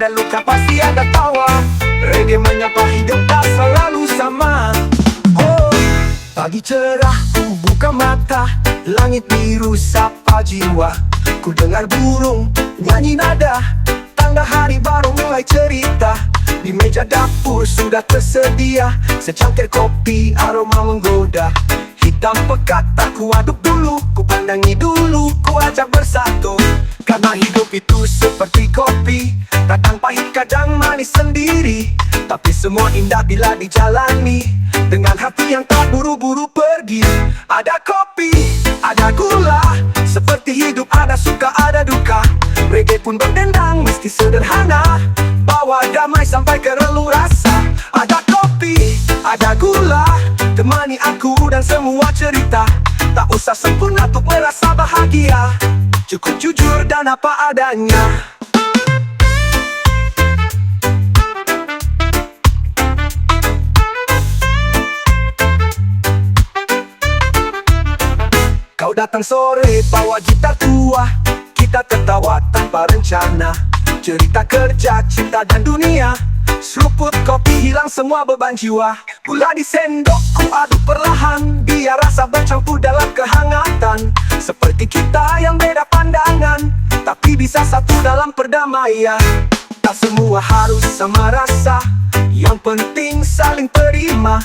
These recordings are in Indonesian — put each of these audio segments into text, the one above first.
ada luka pasti ada tawa. Reggae menyapa hidup tak selalu sama. Oh, pagi cerah ku buka mata, langit biru sapa jiwa. Ku dengar burung nyanyi nada, tanda hari baru mulai cerita. Di meja dapur sudah tersedia secangkir kopi aroma menggoda. Hitam pekat tak ku aduk dulu, ku pandangi dulu, ku ajak bersatu. Karena hidup itu seperti kopi, kadang pahit kadang manis sendiri. Tapi semua indah bila dijalani dengan hati yang tak buru-buru pergi. Ada kopi, ada gula, seperti hidup ada suka ada duka. Reggae pun berdendang mesti sederhana, bawa damai sampai ke relung rasa. Ada kopi, ada gula, temani aku dan semua cerita. Tak usah sempurna untuk merasa bahagia, cukup jujur dan apa adanya. Kau datang sore bawa gitar tua, kita tertawa tanpa rencana. Cerita kerja, cinta dan dunia, seruput kopi hilang semua beban jiwa. Gula di sendok ku aduk perlahan, biar rasa bercampur dalam kehangatan. Seperti kita yang beda pandangan, tapi bisa satu dalam perdamaian. Tak semua harus sama rasa, yang penting saling terima.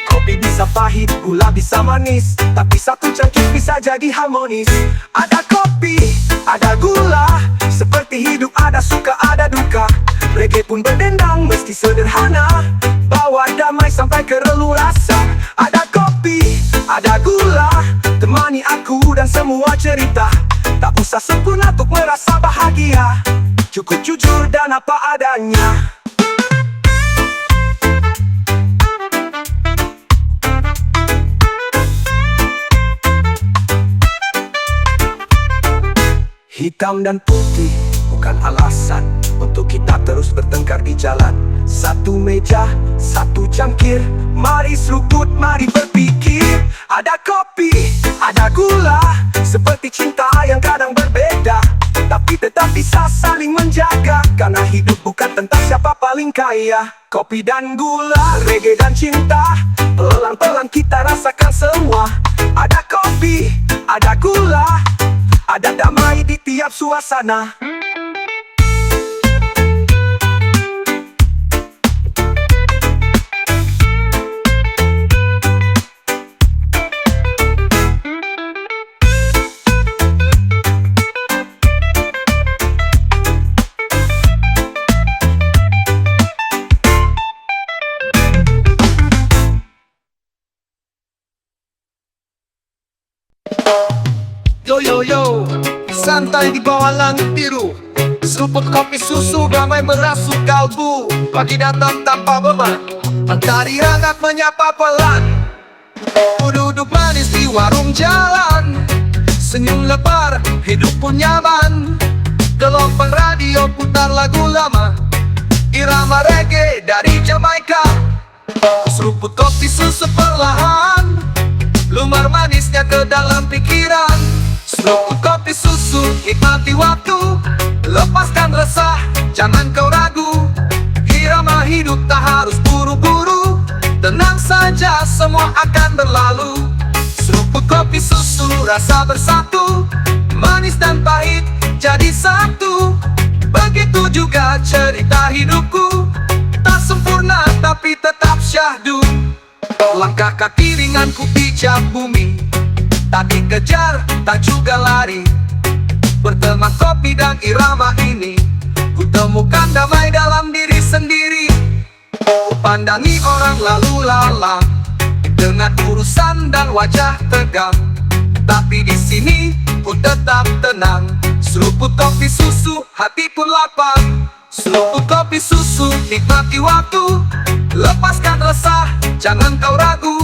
Kopi bisa pahit, gula bisa manis, tapi satu cangkir bisa jadi harmonis. Ada kopi, ada gula, seperti hidup ada suka ada duka. Reggae pun berdendang mesti sederhana, bawa damai sampai ke relung rasa. Ada kopi, ada gula, temani aku dan semua cerita. Tak usah sempurna untuk merasa bahagia, cukup jujur dan apa adanya. Hitam dan putih bukan alasan untuk kita terus bertengkar di jalan. Satu meja, satu cangkir, mari seruput, mari berpikir. Ada kopi, ada gula, seperti cinta yang kadang berbeda, tapi tetap bisa saling menjaga. Karena hidup bukan tentang siapa paling kaya. Kopi dan gula, reggae dan cinta, pelan-pelan kita rasakan semua. Ada kopi, ada gula, ada damai di tiap suasana. Yo yo yo, santai di bawah langit biru, seruput kopi susu damai merasuk kalbu. Pagi datang tanpa beban, mentari hangat menyapa pelan. Ku duduk manis di warung jalan, senyum lebar, hidup pun nyaman. Gelombang radio putar lagu lama, irama reggae dari Jamaika. Seruput kopi susu perlahan, lumar manisnya ke dalam pikiran. Seruput kopi susu, nikmati waktu, lepaskan resah, jangan kau ragu. Irama hidup tak harus buru-buru, tenang saja semua akan berlalu. Seruput kopi susu, rasa bersatu, manis dan pahit jadi satu. Begitu juga cerita hidupku, tak sempurna tapi tetap syahdu. Langkah kaki ringan ku pijak bumi, tak dikejar, tak juga lari. Berteman kopi dan irama ini, ku temukan damai dalam diri sendiri. Ku pandangi orang lalu lalang dengan urusan dan wajah tegang, tapi di sini ku tetap tenang. Seruput kopi susu, hati pun lapang. Seruput kopi susu, nikmati waktu, lepaskan resah, jangan kau ragu.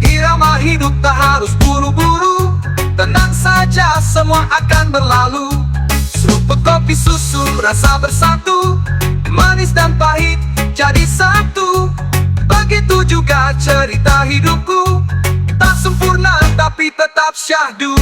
Irama hidup tak harus buru-buru, tenang saja semua akan berlalu. Seruput kopi susu, rasa bersatu, manis dan pahit jadi satu. Begitu juga cerita hidupku, tak sempurna tapi tetap syahdu.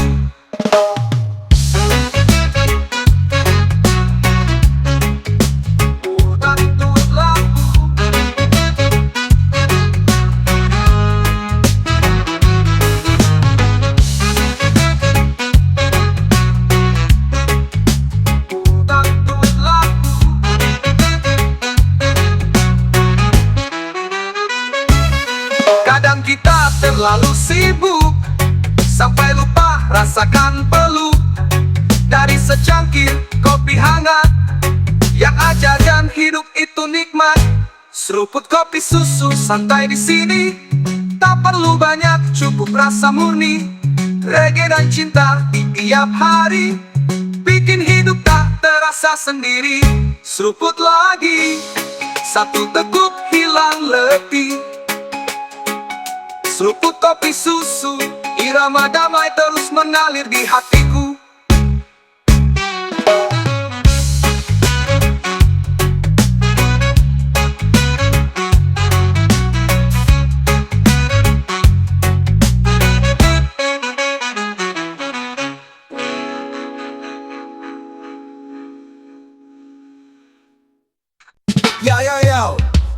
kita terlalu sibuk sampai lupa rasakan peluk dari secangkir kopi hangat yang ajarkan hidup itu nikmat. Seruput kopi susu santai di sini, tak perlu banyak, cukup rasa murni. Reggae dan cinta di tiap hari bikin hidup tak terasa sendiri. Seruput lagi, satu teguk hilang letih. Seruput kopi susu, irama damai terus mengalir di hatiku. Yo,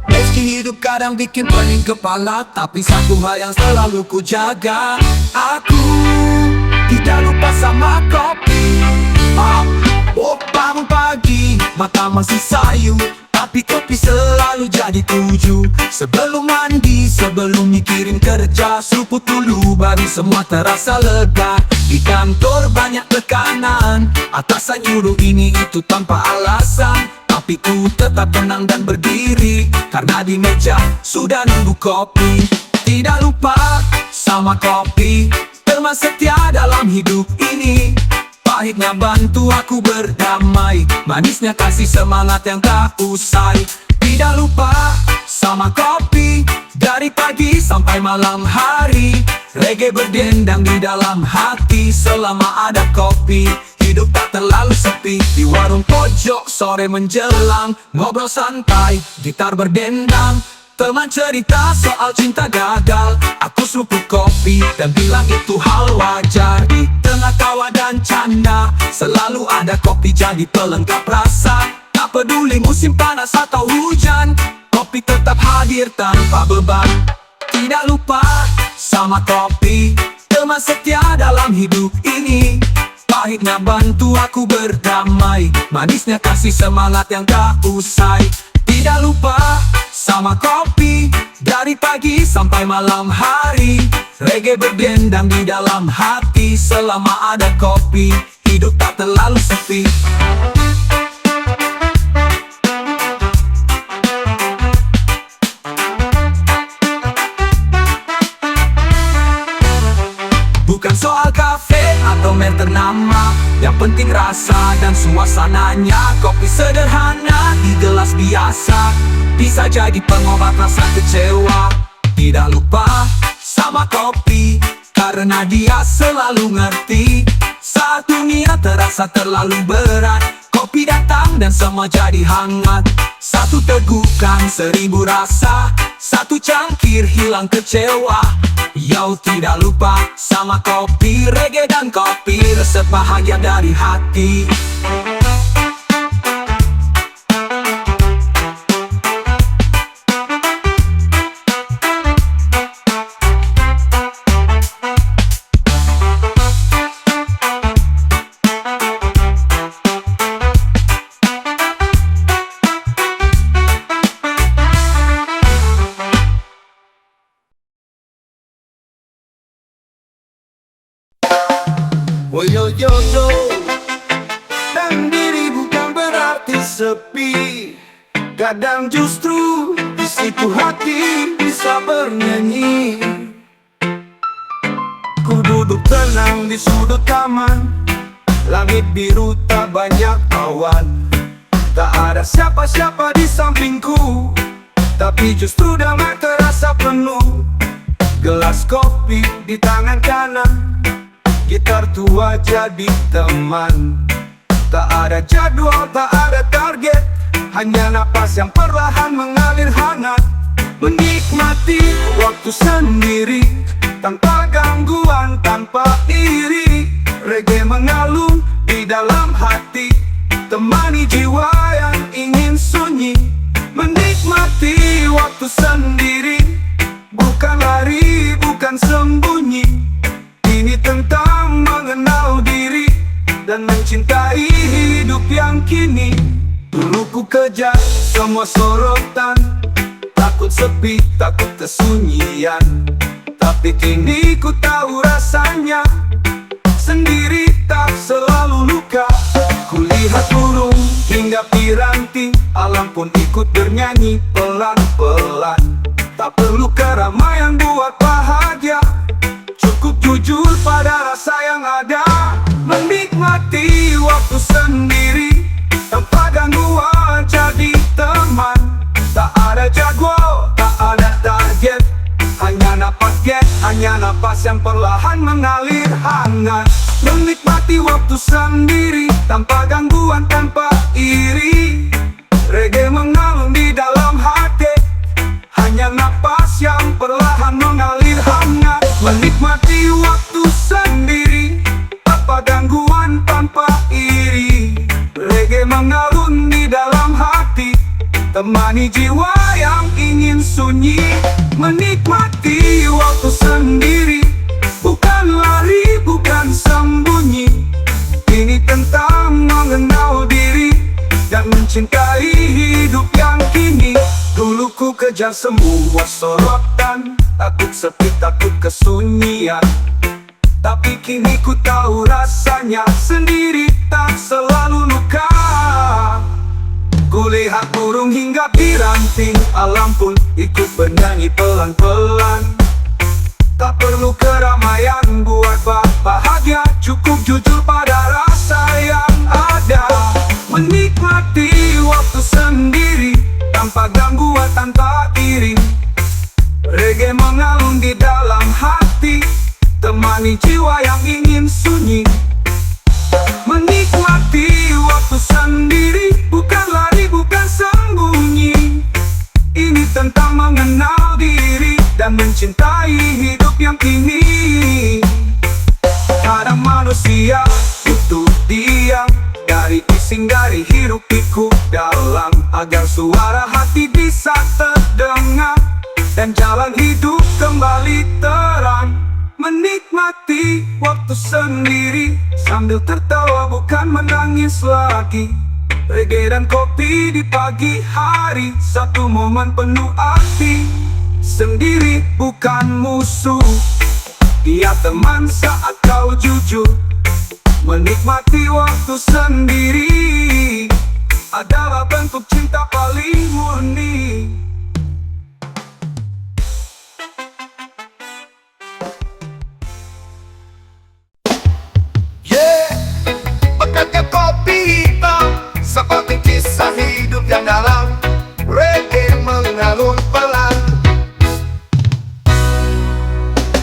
meski hidup kadang bikin pening kepala, tapi satu hal yang selalu ku jaga, aku tidak lupa sama kopi. Bangun pagi, mata masih sayu, tapi kopi selalu jadi tuju. Sebelum mandi, sebelum mikirin kerja, seruput dulu baru semua terasa lega. Di kantor banyak tekanan, atasan nyuruh ini itu tanpa alasan, tapi ku tetap tenang dan berdiri, karena di meja sudah nunggu kopi. Tidak lupa sama kopi, teman setia dalam hidup ini. Pahitnya bantu aku berdamai, manisnya kasih semangat yang tak usai. Tidak lupa sama kopi, dari pagi sampai malam hari. Reggae berdendang di dalam hati, selama ada kopi hidup tak terlalu sepi. Di warung pojok sore menjelang, ngobrol santai, gitar berdendang, teman cerita soal cinta gagal. Aku seruput kopi dan bilang itu hal wajar. Di tengah tawa dan canda, selalu ada kopi jadi pelengkap rasa. Tak peduli musim panas atau hujan, kopi tetap hadir tanpa beban. Tidak lupa sama kopi, teman setia dalam hidup ini. Pahitnya bantu aku berdamai, manisnya kasih semangat yang tak usai. Tidak lupa sama kopi, dari pagi sampai malam hari. Reggae berdendang di dalam hati, selama ada kopi hidup tak terlalu sepi. Bukan soal kafe atau merek ternama, yang penting rasa dan suasananya. Kopi sederhana di gelas biasa, bisa jadi pengobat rasa kecewa. Tidak lupa sama kopi, karena dia selalu ngerti. Saat dunia terasa terlalu berat, kopi datang dan semua jadi hangat. Satu tegukan, seribu rasa, satu cangkir hilang kecewa. Yo, tidak lupa sama kopi, reggae dan kopi, resep bahagia dari hati. Yo yo yo, dan diri bukan berarti sepi. Kadang justru di situ hati bisa bernyanyi. Ku duduk tenang di sudut taman, langit biru tak banyak awan. Tak ada siapa-siapa di sampingku, tapi justru damai terasa penuh. Gelas kopi di tangan kanan, gitar tua jadi teman. Tak ada jadwal, tak ada target, hanya napas yang perlahan mengalir hangat. Menikmati waktu sendiri, tanpa gangguan, tanpa iri. Reggae mengalun di dalam hati, temani jiwa yang ingin sunyi. Menikmati waktu sendiri, bukan lari, bukan sembunyi. Ini tentang mengenal diri dan mencintai hidup yang kini. Dulu ku kejar semua sorotan, takut sepi, takut kesunyian. Tapi kini ku tahu rasanya, sendiri tak selalu luka. Kulihat burung hingga piranti, alam pun ikut bernyanyi pelan-pelan. Tak perlu keramaian buat bahagia, cukup jujur pada rasa yang ada. Menikmati waktu sendiri tanpa gangguan, jadi teman. Tak ada jago, tak ada target, hanya napas get, hanya napas yang perlahan mengalir hangat. Menikmati waktu sendiri tanpa gangguan, tanpa iri. Reggae mengalun di dalam hati, hanya napas yang perlahan mengalir hangat. Menikmati waktu sendiri tanpa gangguan, tanpa iri. Reggae mengalun di dalam hati, temani jiwa yang ingin sunyi. Menikmati waktu sendiri, bukan lari, bukan sembunyi. Ini tentang mengenal diri dan mencintai hidup yang kini. Dulu ku kejar semua sorotan, takut sepi, takut kesunyian. Tapi kini ku tahu rasanya, sendiri tak selalu luka. Kulihat burung hingga piranti, alam pun ikut bernyanyi pelan-pelan. Tak perlu keramaian buat bahagia, cukup jujur pada rasa yang ada. Menikmati waktu sendiri tanpa gangguan, tanpa iri. Reggae mengalun di dalam hati, temani jiwa yang ingin sunyi. Menikmati waktu sendiri, bukan lari, bukan sembunyi. Ini tentang mengenal diri dan mencintai hidup yang kini. Kadang manusia butuh diam, dari bising, dari hiruk pikuk dalam, agar suara hati bisa terdengar dan jalan hidup kembali terang. Menikmati waktu sendiri sambil tertawa, bukan menangis lagi. Reggae dan kopi di pagi hari, satu momen penuh arti. Sendiri bukan musuh, dia teman saat kau jujur. Menikmati waktu sendiri adalah bentuk cinta paling murni. Pekatnya kopi hitam seperti kisah hidup yang dalam. Reggae mengalun pelan.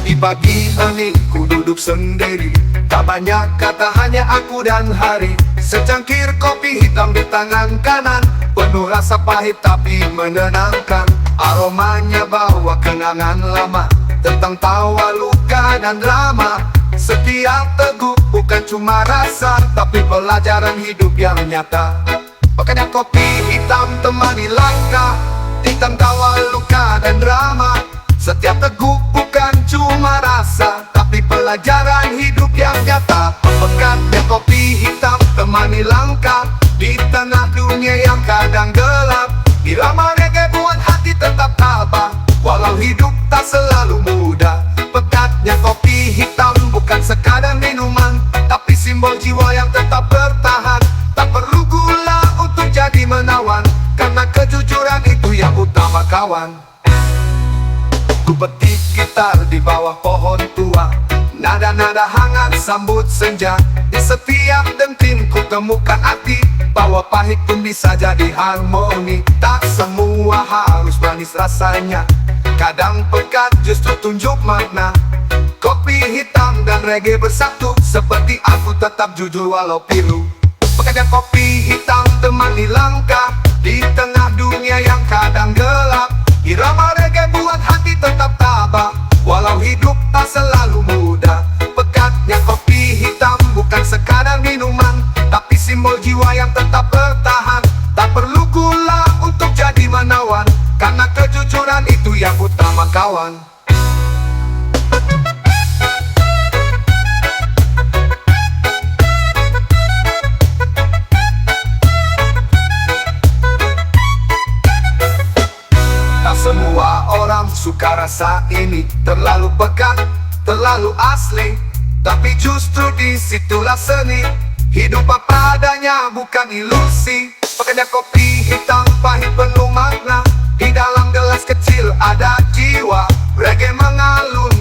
Di pagi hari ku duduk sendiri, tak banyak kata, hanya aku dan hari. Secangkir kopi hitam di tangan kanan, penuh rasa pahit tapi menenangkan. Aromanya bawa kenangan lama, tentang tawa, luka dan drama. Setiap teguh bukan cuma rasa, tapi pelajaran hidup yang nyata. Pekatnya kopi hitam temani langkah, hitam tawa, luka dan drama. Setiap teguh bukan cuma rasa, tapi pelajaran hidup yang nyata. Pekatnya kopi hitam temani langkah, di tengah dunia yang kadang gelap. Irama reggae buat hati tetap tabah, walau hidup tak selalu mudah. Pekatnya kopi hitam bukan sekadar minuman, tapi simbol jiwa yang tetap bertahan. Tak perlu gula untuk jadi menawan, karena kejujuran itu yang utama kawan. Ku petik gitar di bawah pohon tua, nada-nada hangat sambut senja. Di setiap denting ku temukan arti, bahwa pahit pun bisa jadi harmoni. Tak semua harus manis rasanya, kadang pekat justru tunjuk makna. Kopi hitam dan reggae bersatu, seperti aku tetap jujur walau pilu. Pekatnya kopi hitam temani langkah, di tengah dunia yang kadang gelap. Irama reggae buat hati tetap tabah, walau hidup tak selalu mudah. Pekatnya kopi hitam bukan sekadar minuman, tapi simbol jiwa yang tetap bertahan. Tak perlu gula untuk jadi menawan, karena kejujuran itu yang utama kawan. suka rasa ini terlalu pekat, terlalu asli. Tapi justru disitulah seni. Hidup apa adanya bukan ilusi. Pakainya kopi hitam pahit penuh makna. Di dalam gelas kecil ada jiwa. Reggae mengalun